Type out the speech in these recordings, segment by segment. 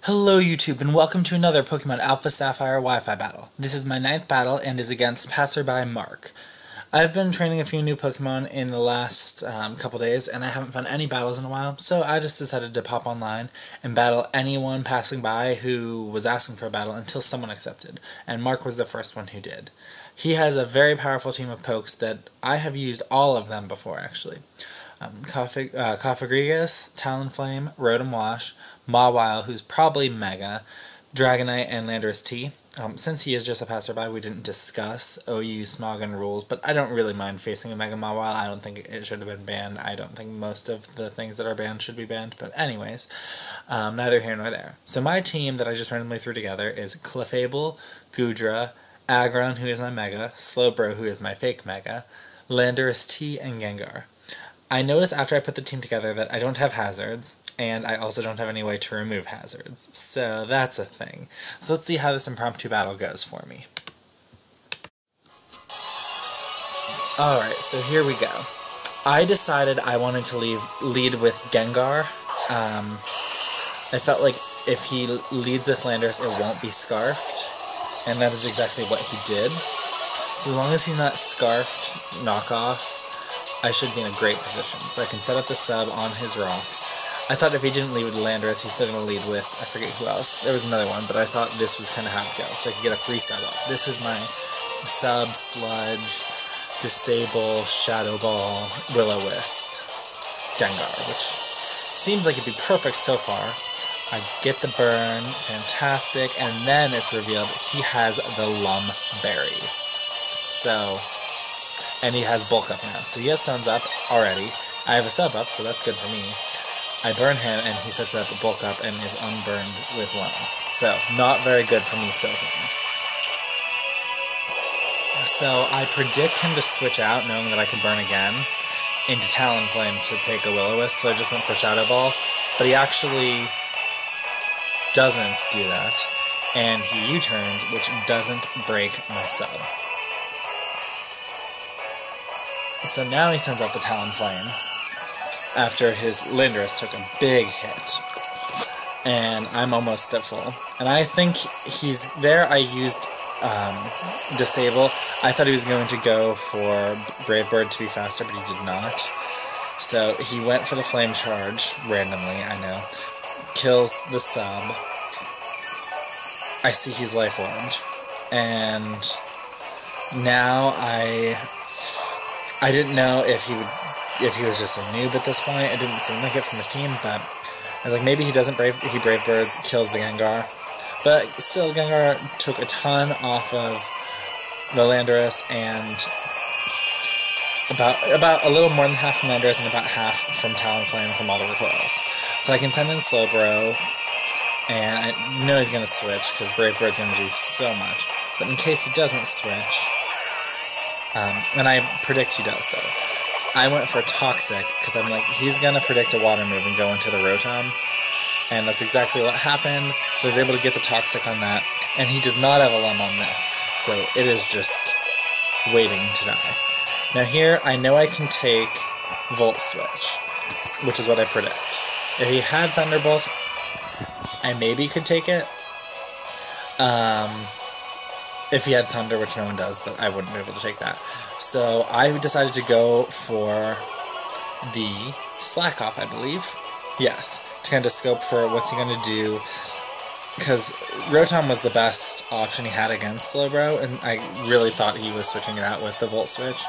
Hello YouTube, and welcome to another Pokemon Alpha Sapphire Wi-Fi battle. This is my 9th battle, and is against Passerby Mark. I've been training a few new Pokemon in the last couple days, and I haven't found any battles in a while, so I just decided to pop online and battle anyone passing by who was asking for a battle until someone accepted, and Mark was the first one who did. He has a very powerful team of pokes that I have used all of them before, actually. Cofagrigus, Talonflame, Rotom Wash, Mawile, who's probably Mega, Dragonite, and Landorus T. Since he is just a passerby, we didn't discuss OU Smogon rules, but I don't really mind facing a Mega Mawile. I don't think it should have been banned. I don't think most of the things that are banned should be banned, but anyways, neither here nor there. So my team that I just randomly threw together is Clefable, Goodra, Aggron, who is my Mega, Slowbro, who is my fake Mega, Landorus T, and Gengar. I noticed after I put the team together that I don't have hazards, and I also don't have any way to remove hazards, so that's a thing. So let's see how this impromptu battle goes for me. Alright, so here we go. I decided I wanted to lead with Gengar. I felt like if he leads with Landorus, it won't be Scarfed, and that is exactly what he did. So as long as he's not Scarfed knockoff, I should be in a great position. So I can set up the sub on his rocks. I thought if he didn't lead with Landorus, he's still going to lead with, I forget who else. There was another one, but I thought this was kind of how it goes, so I could get a free sub up. This is my sub, Sludge, Disable, Shadow Ball, Will-O-Wisp, Gengar, which seems like it'd be perfect so far. I get the burn, fantastic, and then it's revealed he has the Lum Berry. So, and he has Bulk Up now. So he has Stones Up already. I have a sub up, so that's good for me. I burn him, and he sets up a Bulk Up and is unburned with Lum. So, not very good for me so far. So, I predict him to switch out, knowing that I can burn again, into Talonflame to take a Will-O-Wisp, so I just went for Shadow Ball. But he actually doesn't do that, and he U-turns, which doesn't break my sub. So now he sends out the Talonflame, after his Landorus took a big hit, and I'm almost at full. And I think he's there. I used Disable. I thought he was going to go for Brave Bird to be faster, but he did not. So he went for the Flame Charge, randomly, I know. Kills the sub. I see he's Life Ormed. And now I didn't know if he was just a noob at this point. It didn't seem like it from his team, but I was like, maybe he doesn't Brave Birds, kills the Gengar. But still, Gengar took a ton off of the Landorus, and about a little more than half from Landorus and about half from Talonflame from all the recoils. So I can send in Slowbro, and I know he's going to switch, because Brave Bird's going to do so much. But in case he doesn't switch, and I predict he does, though, I went for Toxic, because I'm like, he's going to predict a water move and go into the Rotom, and that's exactly what happened, so I was able to get the Toxic on that, and he does not have a Lum on this, so it is just waiting to die. Now here, I know I can take Volt Switch, which is what I predict. If he had Thunderbolt, I maybe could take it. If he had Thunder, which no one does, but I wouldn't be able to take that. So I decided to go for the Slack Off, I believe. Yes, to kind of scope for what's he going to do, because Rotom was the best option he had against Slowbro, and I really thought he was switching it out with the Volt Switch.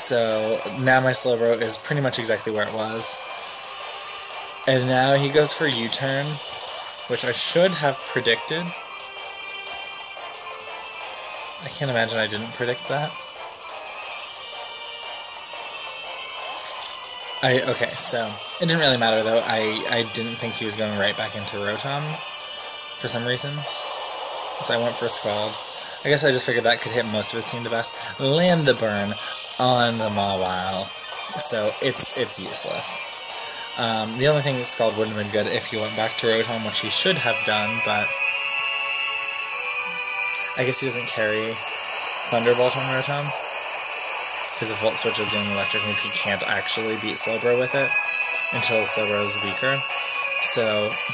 So now my Slowbro is pretty much exactly where it was. And now he goes for U-turn, which I should have predicted. I can't imagine I didn't predict that. Okay, so it didn't really matter though. I didn't think he was going right back into Rotom for some reason. So I went for a Scald. I guess I just figured that could hit most of his team the best. Land the burn on the Mawile. So it's useless. The only thing that Scald wouldn't have been good if he went back to Rotom, which he should have done, but I guess he doesn't carry Thunderbolt on Rotom, because if Volt Switch is the only electric move, he can't actually beat Slowbro with it until Slowbro is weaker. So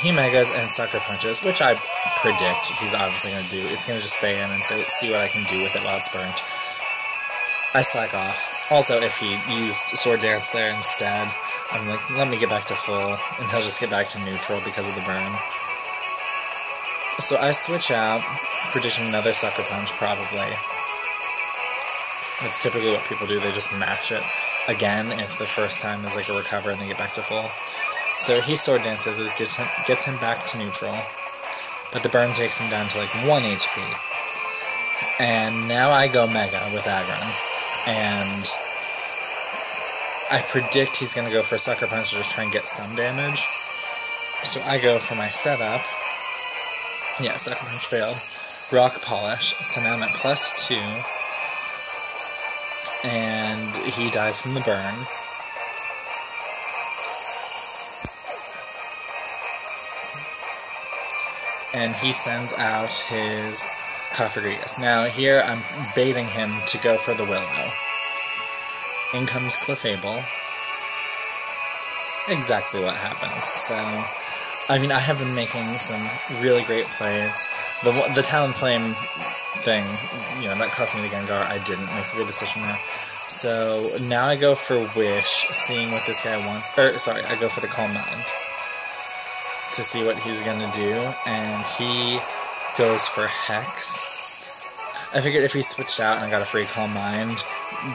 he megas and sucker punches, which I predict he's obviously going to do. It's going to just stay in and see what I can do with it while it's burnt. I slack off. Also, if he used Sword Dance there instead, I'm like, let me get back to full, and he'll just get back to neutral because of the burn. So I switch out, predicting another sucker punch, probably. That's typically what people do, they just match it again if the first time is like a recover and they get back to full. So he Sword Dances, it gets him back to neutral, but the burn takes him down to like 1 HP. And now I go Mega with Aggron, and I predict he's going to go for a Sucker Punch to just try and get some damage. So I go for my setup. Yeah, Sucker Punch failed. Rock Polish, so now I'm at +2. And he dies from the burn. And he sends out his Cofagrigus. Now here I'm baiting him to go for the Willow. In comes Clefable. Exactly what happens. So, I mean, I have been making some really great plays. The Talonflame thing, you know, that cost me the Gengar. I didn't make a good decision there. So, now I go for Wish, seeing what this guy wants. I go for the Calm Mind to see what he's gonna do, and he goes for Hex. I figured if he switched out and I got a free Calm Mind,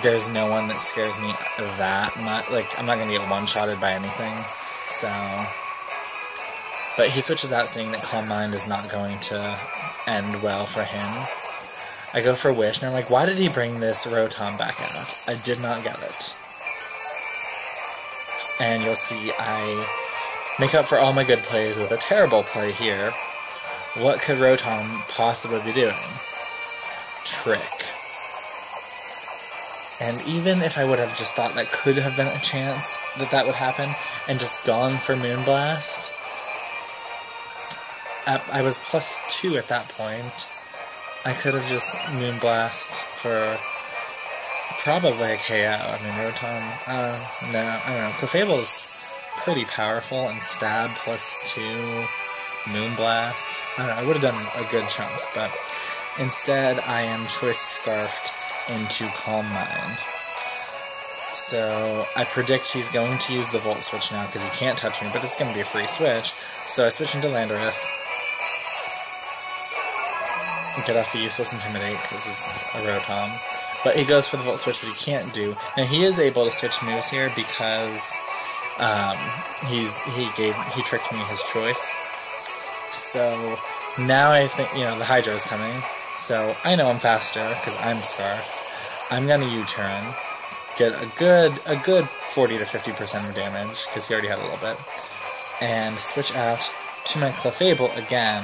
there's no one that scares me that much. Like, I'm not gonna get one-shotted by anything, so... But he switches out saying that Calm Mind is not going to end well for him. I go for Wish, and I'm like, why did he bring this Rotom back out? I did not get it. And you'll see I make up for all my good plays with a terrible play here. What could Rotom possibly be doing? Trick. And even if I would have just thought that could have been a chance that that would happen, and just gone for Moonblast, I was +2 at that point. I could have just Moonblast for probably a KO. I mean, Rotom, no, I don't know. Clefable's pretty powerful, and Stab +2, Moonblast. I don't know, I would have done a good chunk, but instead I am Choice Scarfed into Calm Mind. So I predict he's going to use the Volt Switch now because he can't touch me, but it's going to be a free switch. So I switch into Landorus. Get off the useless Intimidate because it's a Rotom. But he goes for the Volt Switch, but he can't do. Now he is able to switch moves here because he tricked me his choice. So now I think, you know, the Hydro is coming. So I know I'm faster because I'm Scarf. I'm gonna U-turn, get a good 40 to 50% of damage because he already had a little bit, and switch out to my Clefable again,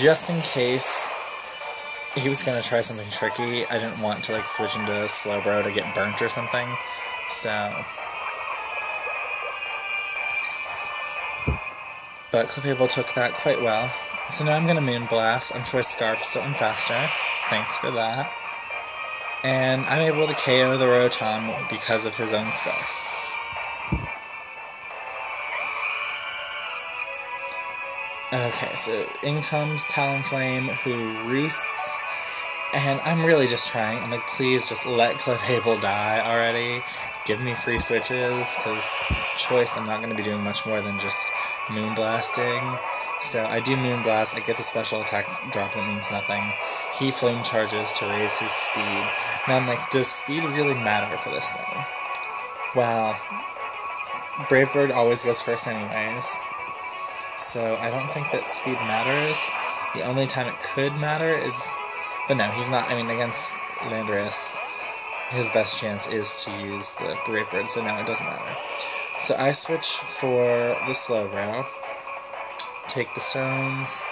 just in case he was gonna try something tricky. I didn't want to like switch into Slowbro to get burnt or something, so. But Clefable took that quite well. So now I'm going to Moonblast. I'm Choice Scarf, so I'm faster. Thanks for that. And I'm able to KO the Rotom because of his own Scarf. Okay, so in comes Talonflame, who roosts. And I'm really just trying. I'm like, please just let Clefable die already. Give me free switches, because Choice, I'm not going to be doing much more than just Moonblasting. So I do Moonblast, I get the special attack drop that means nothing. He Flame Charges to raise his speed. Now I'm like, does speed really matter for this thing? Well, Brave Bird always goes first anyways. So I don't think that speed matters. The only time it could matter is... But no, he's not, I mean, against Landorus, his best chance is to use the Brave Bird, so no, it doesn't matter. So I switch for the Slowbro, take the stones,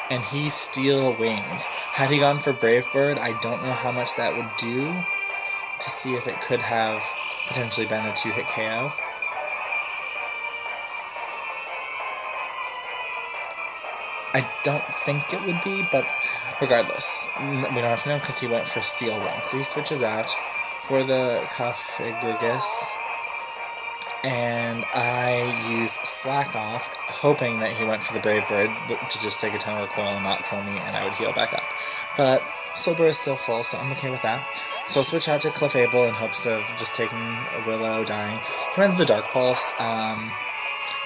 and he Steel Wings. Had he gone for Brave Bird, I don't know how much that would do to see if it could have potentially been a 2-hit KO. I don't think it would be, but regardless, we don't have to know because he went for Steel Wings. So he switches out for the Cofagrigus, and I use Slack off, hoping that he went for the Brave Bird to just take a ton of recoil and not kill me, and I would heal back up. But Silver is still full, so I'm okay with that. So I'll switch out to Clefable in hopes of just taking a Willow, dying. He runs the Dark Pulse.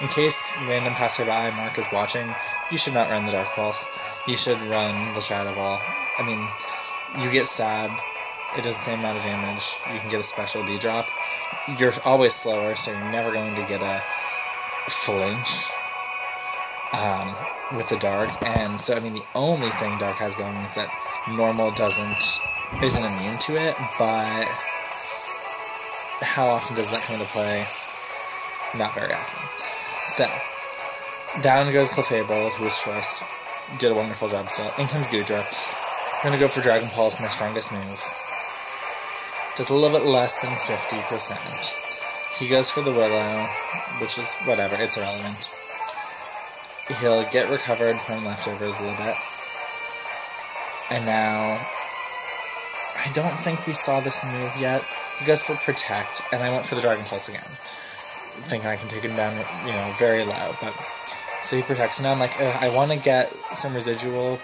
In case random passerby Mark is watching, you should not run the Dark Pulse. You should run the Shadow Ball. I mean, you get stabbed, it does the same amount of damage, you can get a special D-drop. You're always slower, so you're never going to get a flinch with the Dark. And so, I mean, the only thing Dark has going is that normal isn't immune to it, but how often does that come into play? Not very often. So, down goes Clefable, who was choiced. Did a wonderful job still. In comes Goodra. I'm going to go for Dragon Pulse, my strongest move. Just a little bit less than 50%. He goes for the Willow, which is whatever, it's irrelevant. He'll get recovered from leftovers a little bit. And now, I don't think we saw this move yet. He goes for Protect, and I went for the Dragon Pulse again. Thinking I can take him down, very low, but so he protects. Now I'm like, I want to get some residual.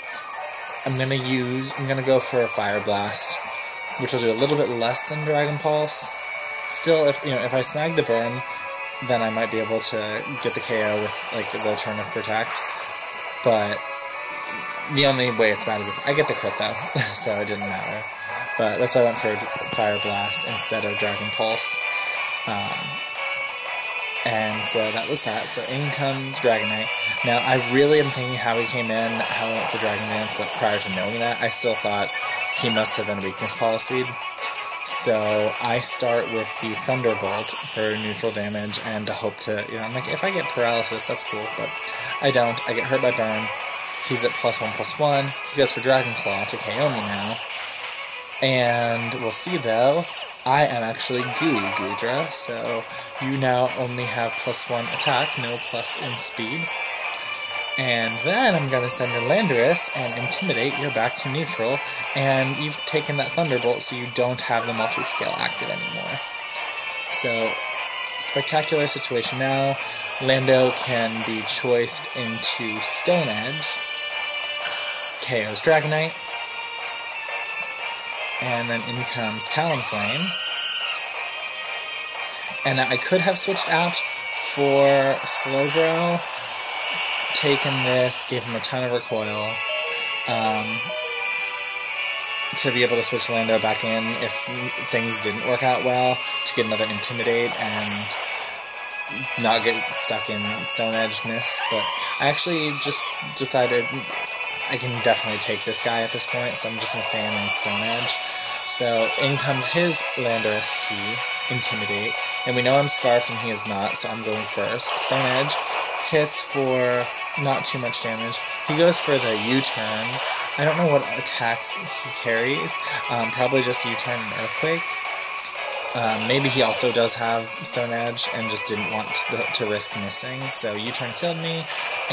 I'm gonna go for a Fire Blast, which will do a little bit less than Dragon Pulse. Still, if I snag the burn, then I might be able to get the KO with the turn of Protect. But the only way it's bad is if I get the crit though, so it didn't matter. But that's why I went for Fire Blast instead of Dragon Pulse. And so that was that. So in comes Dragonite. Now, I really am thinking how he came in, how he went for Dragon Dance, but prior to knowing that, I still thought he must have been weakness policy'd. So I start with the Thunderbolt for neutral damage and to hope to, I'm like, if I get paralysis, that's cool, but I don't. I get hurt by burn. He's at +1/+1. He goes for Dragon Claw to KO me now. And we'll see, though, I am actually Goodra, so you now only have +1 attack, no plus in speed. And then I'm going to send a Landorus and Intimidate, you're back to neutral, and you've taken that Thunderbolt so you don't have the multi-scale active anymore. So, spectacular situation now. Lando can be choiced into Stone Edge, KO's Dragonite, and then in comes Talonflame. And I could have switched out for Slowbro, taken this, gave him a ton of recoil, to be able to switch Lando back in if things didn't work out well, to get another Intimidate and not get stuck in Stone Edge miss. But I actually just decided I can definitely take this guy at this point, so I'm just going to stay in on Stone Edge. So in comes his Landorus T, Intimidate, and we know I'm Scarfed and he is not, so I'm going first. Stone Edge hits for not too much damage. He goes for the U-turn. I don't know what attacks he carries, probably just U-turn and Earthquake. Maybe he also does have Stone Edge and just didn't want to risk missing, so U-turn killed me.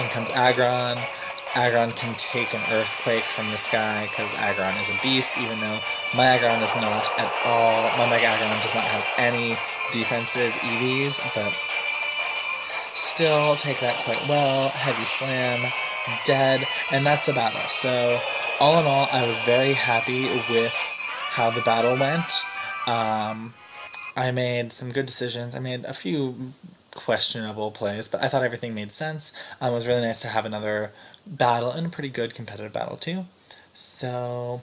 In comes Aggron. Aggron can take an Earthquake from this guy, because Aggron is a beast, even though my Aggron is not at all, my Mega Aggron does not have any defensive EVs, but still take that quite well. Heavy Slam, dead, and that's the battle. So, all in all, I was very happy with how the battle went. I made some good decisions. I made a few questionable plays, but I thought everything made sense. It was really nice to have another battle, and a pretty good competitive battle too. So,